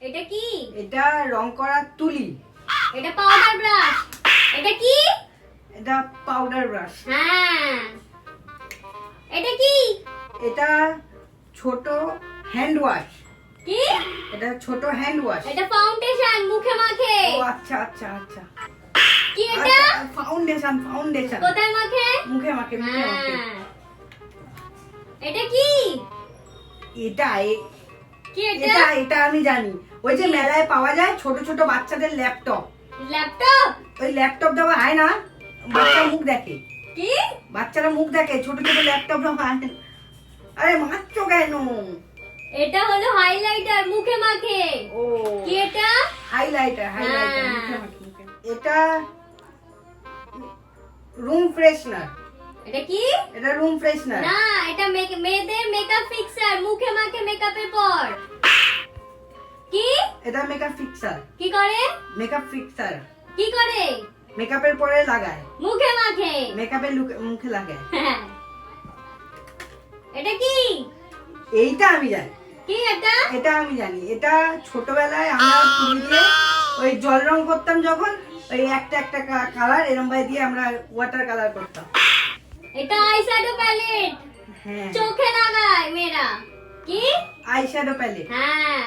এটা কি? এটা রং করার তুলি। এটা পাউডার ব্রাশ। এটা কি? এটা পাউডার ব্রাশ। হ্যাঁ। এটা কি? এটা ছোট হ্যান্ড ওয়াশ। কি? এটা ছোট হ্যান্ড ওয়াশ। এটা ফাউন্ডেশন, মুখে মাখে। ও আচ্ছা আচ্ছা আচ্ছা। কি এটা? Foundation foundation. কোথায় মাখে? মুখে মাখে মুখে মাখে। হ্যাঁ। এটা কি? এটা কি এটা? এটা এটা আমি জানি। ওই যে মেলায় পাওয়া যায় ছোট ছোট বাচ্চাদের ল্যাপটপ। ল্যাপটপ? ওই ল্যাপটপ দেওয়া হয় না, বাচ্চা মুখ দেখে। কি? বাচ্চারা মুখ দেখে, ছোট ছোট ল্যাপটপ দেওয়া হয়। আরে মারছো কেন? এটা হলো হাইলাইটার, মুখে মাখে। ও কি এটা? হাইলাইটার হাইলাইটার হ্যাঁ। মুখে মাখে, মুখে। এটা রুম ফ্রেশনার। এটা কি? এটা রুম ফ্রেশনার। না, এটা মেয়েদের মেকআপ ফিক্সার, মুখে মাখে মেকআপের পর। কি? এটা মেকআপ ফিক্সার। কি করে? মেকআপ ফিক্সার কি করে? মেকআপের পরে লাগায়, মুখে মাখে। মেকআপের মুখে লাগায়। হ্যাঁ। এটা কি? এইটা আমি জানি। কি এটা? এটা আমি জানি। এটা ছোটবেলায় আমরা তুলি দিয়ে ওই জল রং করতাম, যখন ওই একটা একটা কালার এরম ভাবে দিয়ে আমরা ওয়াটার কালার করতাম। এটা আইশ্যাডো প্যালেট, হ্যাঁ, চোখে লাগায় মেয়েরা। কি? Eyeshadow palette. হ্যাঁ।